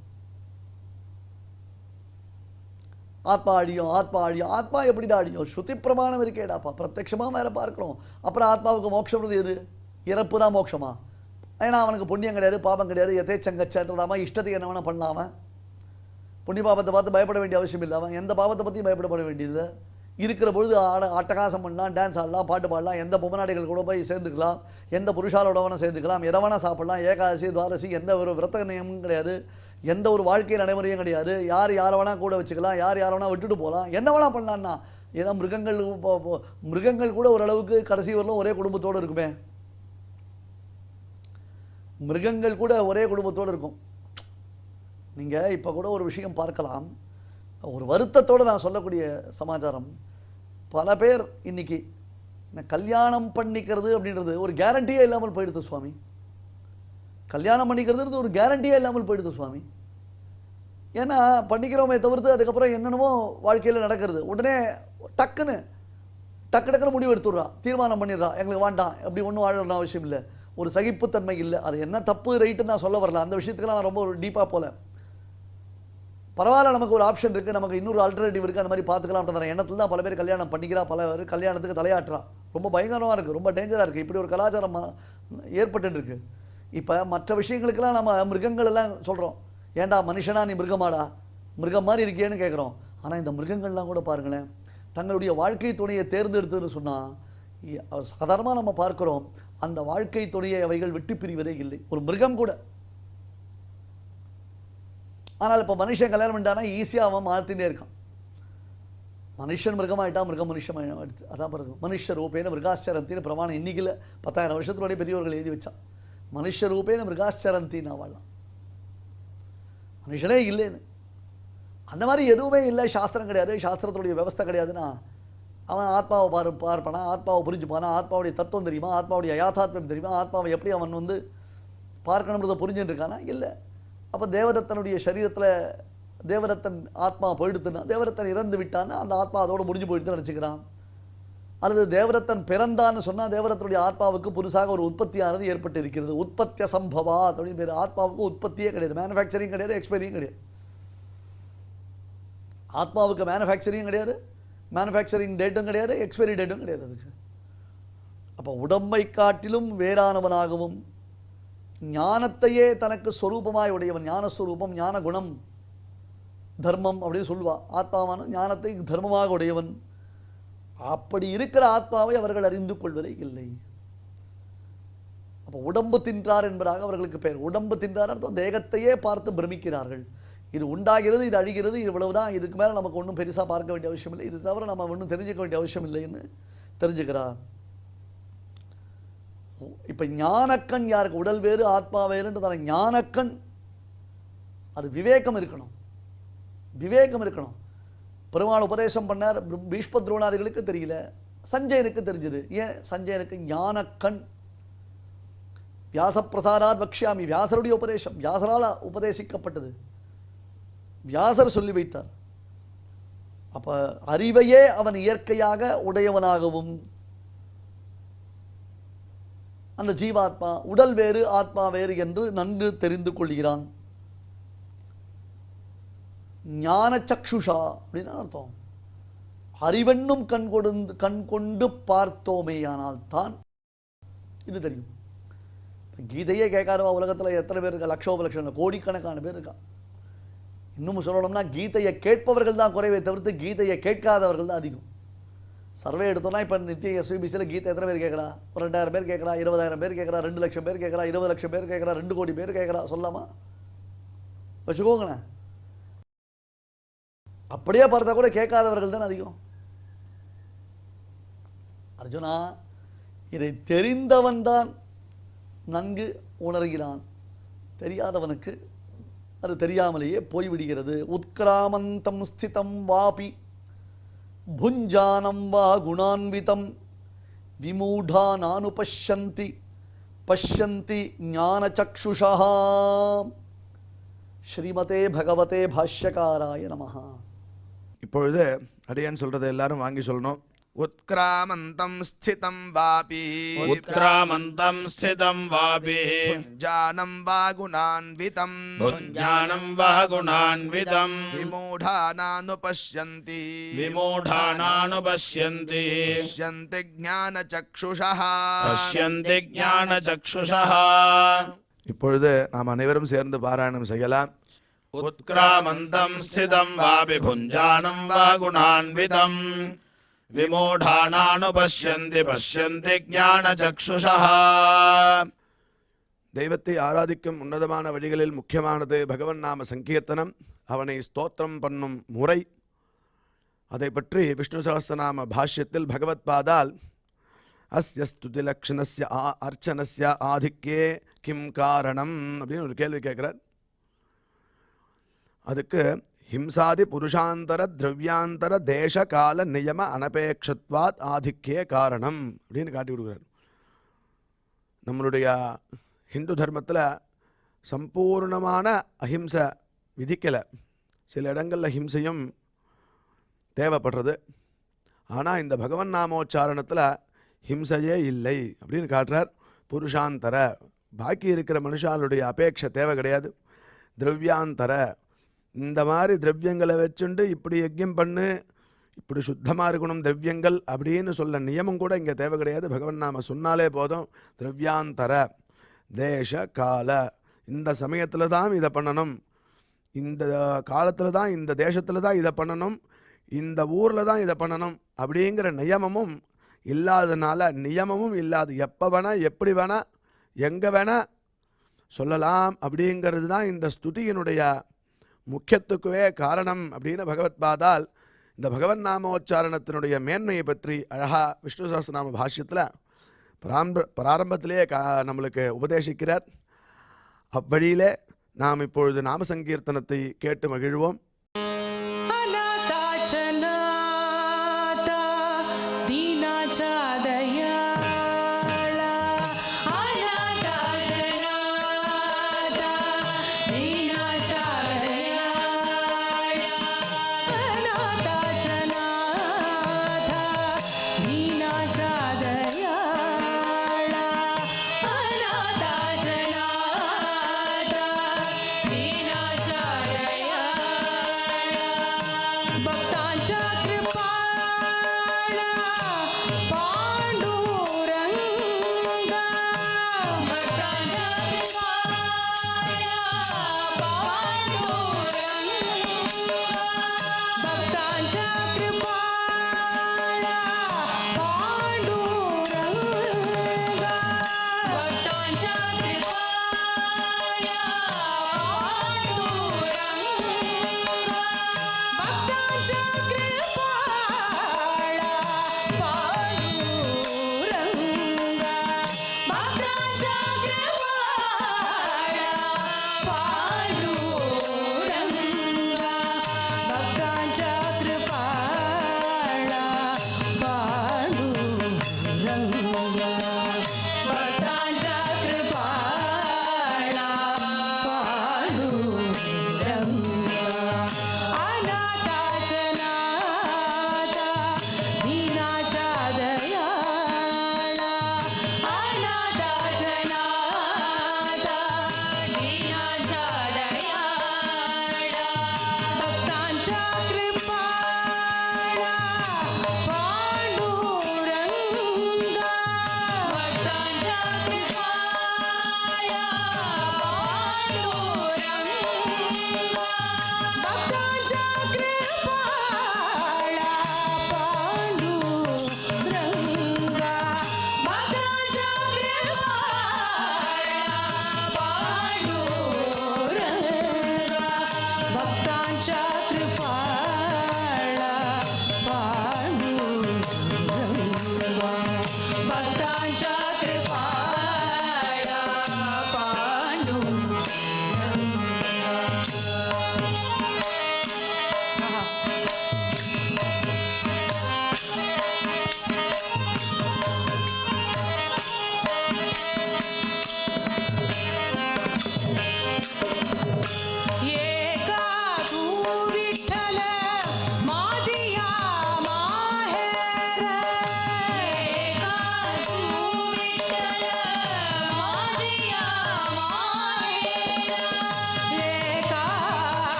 ஆத்மா அழியும், ஆத்மா அழியும். ஆத்மா எப்படிடா அழியும்? ஸ்ருதி பிரமாணம் இருக்கேடாப்பா, பிரத்யட்சமாக மேலே பார்க்கிறோம். அப்புறம் ஆத்மாவுக்கு மோட்சம் எது? இறப்பு தான் மோட்சமா? ஏன்னா அவனுக்கு புண்ணியம் கிடையாது, பாபம் கிடையாது, எதேச்சங்கச்சன்றதாம இஷ்டத்துக்கு என்ன வேணால் பண்ணலாமல். புண்ணிய பாபத்தை பார்த்து பயப்பட வேண்டிய அவசியம் இல்லை. அவன் எந்த பாவத்தை பற்றியும் பயப்படப்பட வேண்டியது. இருக்கிற பொழுது அட்டகாசம் பண்ணலாம், டான்ஸ் ஆடலாம், பாட்டு பாடலாம், எந்த பொம்மநாடிகள் கூட போய் சேர்ந்துக்கலாம், எந்த புருஷாலோட வேணால் சேர்ந்துக்கலாம், எதை வேணால் சாப்பிடலாம், ஏகாதசி துவாரசி, எந்த ஒரு விரத நியமும் கிடையாது, எந்த ஒரு வாழ்க்கை நடைமுறையும் கிடையாது. யார் யாரை வேணால் கூட வச்சுக்கலாம், யார் யாரை வேணால் விட்டுட்டு போகலாம், என்ன வேணால் பண்ணலான்னா. ஏன்னா மிருகங்கள் கூட ஓரளவுக்கு கடைசி வரலும் ஒரே குடும்பத்தோடு இருக்குமே. மிருகங்கள் கூட ஒரே குடும்பத்தோடு இருக்கும். நீங்கள் இப்போ கூட ஒரு விஷயம் பார்க்கலாம். ஒரு வருத்தத்தோடு நான் சொல்லக்கூடிய சமாச்சாரம், பல பேர் இன்னைக்கு கல்யாணம் பண்ணிக்கிறது அப்படின்றது ஒரு கேரண்டியே இல்லாமல் போயிடுது சுவாமி. கல்யாணம் பண்ணிக்கிறது ஒரு கேரண்டியே இல்லாமல் போயிடுது சுவாமி. ஏன்னா பண்ணிக்கிறோமே தவிர்த்து அதுக்கப்புறம் என்னென்னமோ வாழ்க்கையில் நடக்கிறது. உடனே டக்குன்னு முடிவு எடுத்துடுறா, தீர்மானம் பண்ணிடுறா, எங்களுக்கு வேண்டாம், அப்படி ஒன்றும் வாழணும் அவசியம் இல்லை. ஒரு சகிப்புத்தன்மை இல்லை. அது என்ன தப்பு ரைட்டுன்னு நான் சொல்ல வரல, அந்த விஷயத்துக்குலாம் நான் ரொம்ப ஒரு டீப்பாக போல. பரவாயில்ல, நமக்கு ஒரு ஆப்ஷன் இருக்குது, நமக்கு இன்னொரு ஆல்டர்னேட்டிவ் இருக்குது, அந்த மாதிரி பார்த்துக்கலாம்ன்ற எண்ணத்தில் தான் பல பேர் கல்யாணம் பண்ணிக்கிறா, பல பேர் கல்யாணத்துக்கு தலையாட்டுறா. ரொம்ப பயங்கரமாக இருக்குது, ரொம்ப டேஞ்சராக இருக்குது. இப்படி ஒரு கலாச்சாரம் ஏற்பட்டு இருக்கு. இப்போ மற்ற விஷயங்களுக்கெல்லாம் நம்ம மிருகங்கள் எல்லாம் சொல்கிறோம், ஏன்டா மனுஷனா நீ மிருகமாடா, மிருகம் மாதிரி இருக்கேன்னு கேட்குறோம். ஆனால் இந்த மிருகங்கள்லாம் கூட பாருங்களேன், தங்களுடைய வாழ்க்கை துணையை தேர்ந்தெடுத்துன்னு சொன்னால் சாதாரணமாக நம்ம பார்க்குறோம், அந்த வாழ்க்கை துணையை அவைகள் விட்டு பிரிவதே இல்லை, ஒரு மிருகம் கூட. ஆனால் இப்போ மனுஷன் கல்யாணம் பண்ணிட்டானா ஈஸியாக அவன் மாற்றிட்டே இருக்கான். மனுஷன் மிருகமாயிட்டான், மிருகம் மனுஷன் ஆயிடுச்சு. அதான் பாருங்க, மனுஷ ரூபேன மிருகாச்சரந்தின்னு பிரமாணம் இன்னைக்குல 10,000 வருஷத்துடைய பெரியவர்கள் எழுதி வச்சான். மனுஷ ரூபேன மிருகாச்சரந்தின்னு அவள்லாம் மனுஷனே இல்லைன்னு. அந்த மாதிரி எதுவுமே இல்லை, சாஸ்திரம் கிடையாது, சாஸ்திரத்துடைய விவஸ்தை கிடையாதுன்னா அவன் ஆத்மாவை பார்ப்பானா, ஆத்மாவை புரிஞ்சுப்பானா, ஆத்மாவுடைய தத்துவம் தெரியுமா, ஆத்மாவுடைய யதார்த்தம் தெரியுமா, ஆத்மாவை எப்படி அவன் பார்க்கணுன்றதை புரிஞ்சுட்டு இருக்கானா? இல்லை. அப்போ தேவதத்தனுடைய சரீரத்தில் தேவதத்தன் ஆத்மா போயிடுத்துன்னா, தேவதத்தன் இறந்து விட்டான்னா அந்த ஆத்மா அதோடு முடிஞ்சு போயிடுத்துன்னு நினச்சிக்கிறான். அல்லது தேவதத்தன் பிறந்தான்னு சொன்னால் தேவதத்தனுடைய ஆத்மாவுக்கு புதுசாக ஒரு உற்பத்தியானது ஏற்பட்டு இருக்கிறது. உற்பத்திய சம்பவா அப்படின்னு பேர். ஆத்மாவுக்கு உற்பத்தியே கிடையாது, மேனுஃபேக்சரிங் கிடையாது, எக்ஸ்பைரியும் கிடையாது. ஆத்மாவுக்கு மேனுஃபேக்சரியும் கிடையாது, மேனுஃபேக்சரிங் டேட்டும் கிடையாது, எக்ஸ்பைரி டேட்டும் கிடையாது அதுக்கு. அப்போ உடம்பை காட்டிலும் வேறானவனாகவும் ஞானத்தையே தனக்கு ஸ்வரூபமாய் உடையவன், ஞானஸ்வரூபம், ஞான குணம், தர்மம் அப்படின்னு சொல்லுவா. ஆத்மாவான ஞானத்தை தர்மமாக உடையவன். அப்படி இருக்கிற ஆத்மாவை அவர்கள் அறிந்து கொள்வதே இல்லை. அப்போ உடம்பு தின்றார் என்பதாக அவர்களுக்கு பெயர். உடம்பு தின்றார் அர்த்தம் தேகத்தையே பார்த்து பிரமிக்கிறார்கள். இது உண்டாகிறது, இது அழிகிறது, இது இவ்வளவுதான், இதுக்கு மேலே நமக்கு ஒன்றும் பெருசாக பார்க்க வேண்டிய அவசியம் இல்லை, இது தவிர நம்ம ஒன்றும் தெரிஞ்சுக்க வேண்டிய அவசியம் இல்லைன்னு தெரிஞ்சுக்கிறார். இப்போ ஞானக்கண் யாருக்கு? உடல் வேறு ஆத்மா வேறுன்றதான ஞானக்கண், அது விவேகம் இருக்கணும், விவேகம் இருக்கணும். பெருமாள் உபதேசம் பண்ணார், பீஷ்ம துரோணாதிகளுக்கு தெரியல, சஞ்சயனுக்கு தெரிஞ்சது. ஏன்? சஞ்சயனுக்கு ஞானக்கண். வியாசப்பிரசாராத் வக்ஷ்யாமி, வியாசருடைய உபதேசம், வியாசரால் உபதேசிக்கப்பட்டது, வியாசர் சொல்லி வைத்தார். அப்போ அறிவையே அவன் இயற்கையாக உடையவனாகவும், அந்த ஜீவாத்மா உடல் வேறு ஆத்மா வேறு என்று நன்கு தெரிந்து கொள்கிறான். ஞான சக்ஷுஷா அப்படின்னு அர்த்தம். அறிவென்னும் கண் கொண்டு பார்த்தோமேயானால் தான் இது தெரியும். கீதையே கேட்காதவா உலகத்தில் எத்தனை பேர் இருக்கா? லட்சோபலட்சம் கோடிக்கணக்கான பேர் இருக்கா. இன்னும் சொல்லணும்னா கீதையை கேட்பவர்கள் தான் குறைவே தவிர்த்து கீதையை கேட்காதவர்கள் தான் அதிகம். சர்வே எடுத்தோம்னா இப்போ நித்திய எஸ்விபிசியில் கீதை எத்தனை பேர் கேட்குறா? ஒரு 2,000 பேர் கேட்குறா, 20,000 பேர் கேட்குறா, 2 லட்சம் பேர் கேட்குறா, 20 லட்சம் பேர் கேட்குறா, 2 கோடி பேர் கேட்குறா. சொல்லாமா? வச்சுக்கோங்களேன். அப்படியே பார்த்தா கூட கேட்காதவர்கள் தான் அதிகம். அர்ஜுனா, இதை தெரிந்தவன் தான் நன்கு உணர்கிறான், தெரியாதவனுக்கு அது தெரியாமலேயே போய்விடுகிறது. உத்கிராமந்தம் ஸ்திதம் வாபி புஞ்சானம் வா குணான்விதம் விமூடா நானுபஷ்யந்தி பஷ்யந்தி ஞானசக்ஷுஷா. ஸ்ரீமதே பகவதே பாஷ்யகாராய நமஹ. இப்பொழுது அடியான் சொல்றதை எல்லாரும் வாங்கி சொல்லணும். உத்கிராமந்தம் ஸ்திதம் வாபி उत्क्रामन्तं स्थितं वापि ஜானம் வாகுணான்விதம் भुञ्जानं वः गुणान्वितं விமூடானானுபஷ்யந்தி विमूढानानुपश्यन्ति பஷ்யந்தி ஞானசக்ஷுஷः. पश्यन्ति ज्ञानचक्षुषः. இப்பொழுது நாம் அனைவரும் சேர்ந்து பாராயணம் செய்யலாம். उत्क्रामन्तं स्थितं वापि भुञ्जानं वा गुणान्वितं विमूढानानुपश्यन्ति पश्यन्ति ज्ञानचक्षुषः. தெய்வத்தை ஆராதிக்கும் உன்னதமான வழிகளில் முக்கியமானது பகவன் நாம சங்கீர்த்தனம், அவனை ஸ்தோத்திரம் பண்ணும் முறை. அதை பற்றி விஷ்ணு சகஸ்ரநாம பாஷ்யத்தில் பகவத் பாதால் அஸ்ய ஸ்துதி லக்ஷணஸ்ய அர்ச்சனஸ்ய ஆதிக்கே கிம் காரணம் அப்படின்னு ஒரு கேள்வி கேட்குறார். அதுக்கு ஹிம்சாதி புருஷாந்தர திரவியாந்தர தேச கால நியம அனபேட்சத்வாத் ஆதிக்கே காரணம் அப்படின்னு காட்டி கொடுக்குறார். நம்மளுடைய ஹிந்து தர்மத்தில் சம்பூர்ணமான அஹிம்சை விதிக்கலை. சில இடங்களில் ஹிம்சையும் தேவைப்படுறது. ஆனால் இந்த பகவன் நாமோச்சாரணத்தில் ஹிம்சையே இல்லை அப்படின்னு காட்டுறார். புருஷாந்தர பாக்கி இருக்கிற மனுஷாளுடைய அபேட்சை தேவை கிடையாது. திரவியாந்தர இந்த மாதிரி திரவியங்களை வச்சுண்டு இப்படி யஜ்யம் பண்ணு, இப்படி சுத்தமாக இருக்கணும் திரவியங்கள் அப்படின்னு சொல்ல நியமம் கூட இங்கே தேவை கிடையாது. பகவன் நாம சொன்னாலே போதும். திரவியாந்தர தேச கால, இந்த சமயத்தில் தான் இதை பண்ணணும், இந்த காலத்தில் தான் இந்த தேசத்தில் தான் இதை பண்ணணும், இந்த ஊரில் தான் இதை பண்ணணும் அப்படிங்கிற நியமமும் இல்லாதனால, நியமமும் இல்லாது எப்போ வேணால் எப்படி வேணால் எங்கே வேணால் சொல்லலாம் அப்படிங்கிறது தான் இந்த ஸ்துதியினுடைய முக்கியத்துக்குவே காரணம் அப்படின்னு பகவத் பாதால் இந்த பகவன் நாமோச்சாரணத்தினுடைய மேன்மையை பற்றி அழகா விஷ்ணு சஹஸ்ரநாம பாஷ்யத்தில் பிராரம்பத்திலேயே நம்மளுக்கு உபதேசிக்கிறார். அவ்வழியிலே நாம் இப்பொழுது நாம சங்கீர்த்தனத்தை கேட்டு மகிழ்வோம். भक्तांच्या कृपाळा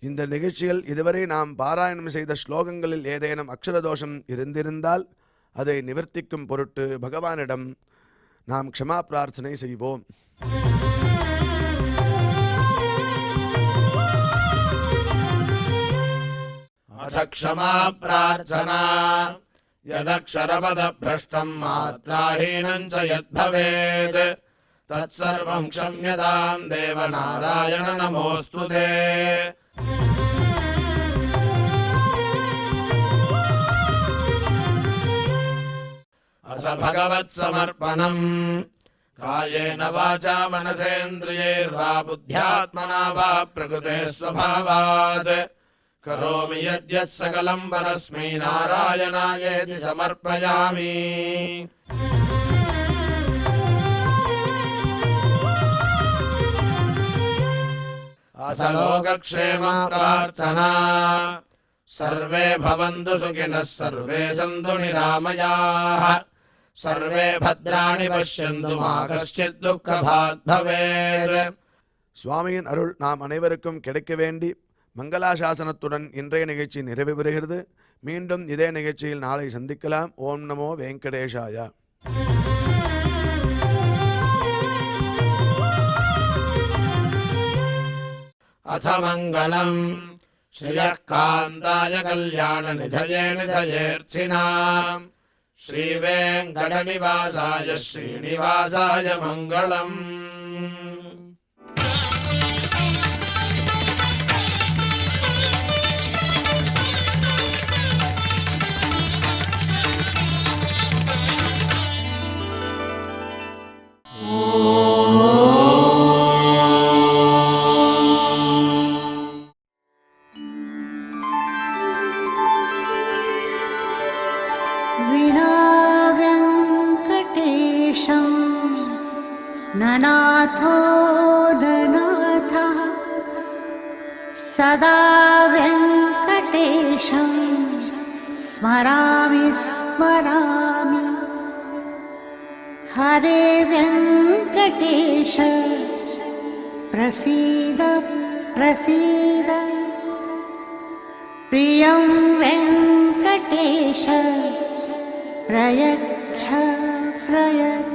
இந்த நிகழ்ச்சியில் இதுவரை நாம் பாராயணம் செய்த ஸ்லோகங்களில் ஏதேனும் அக்ஷரதோஷம் இருந்திருந்தால் அதை நிவர்த்திக்கும் பொருட்டு பகவானிடம் நாம் க்ஷமா பிரார்த்தனை செய்வோம். अथ क्षमा प्रार्थना यदक्षरपदभ्रष्टम् मात्राहीनम् च यद्भवेत् तत्सर्वम् क्षम्यताम् देवनारायण नमोऽस्तु ते. अथ भगवत्समर्पणम् कायेन वाचा मनसेन्द्रियैर्वा बुद्ध्यात्मना वा प्रकृते स्वभावात् करोमि यद्यत् सकलम् परस्मै नारायणायेति समर्पयामि. अथ लोकक्षेम प्रार्थना सर्वे भवन्तु सुखिनः सर्वे सन्तु निरामयाः सर्वे भद्राणि पश्यन्तु मा कश्चित् दुःखभाग् भवेत्. சுவாமியின் அருள் நாம் அனைவருக்கும் கிடைக்க வேண்டி மங்களாசாசனத்துடன் இன்றைய நிகழ்ச்சி நிறைவு பெறுகிறது. மீண்டும் இதே நிகழ்ச்சியில் நாளை சந்திக்கலாம். ஓம் நமோ வெங்கடேஷாய. अथ मङ्गलम् श्रियः कान्ताय कल्याणनिधये निधयेऽर्थिनाम् श्रीवेङ्कटनिवासाय श्रीनिवासाय मङ्गलम्. ननाथो ननाथः सदा वेङ्कटेशं स्मरामि स्मरामि. हरे वेङ्कटेश प्रसीद प्रसीद. प्रियं वेङ्कटेश प्रयच्छ प्रयच्छ.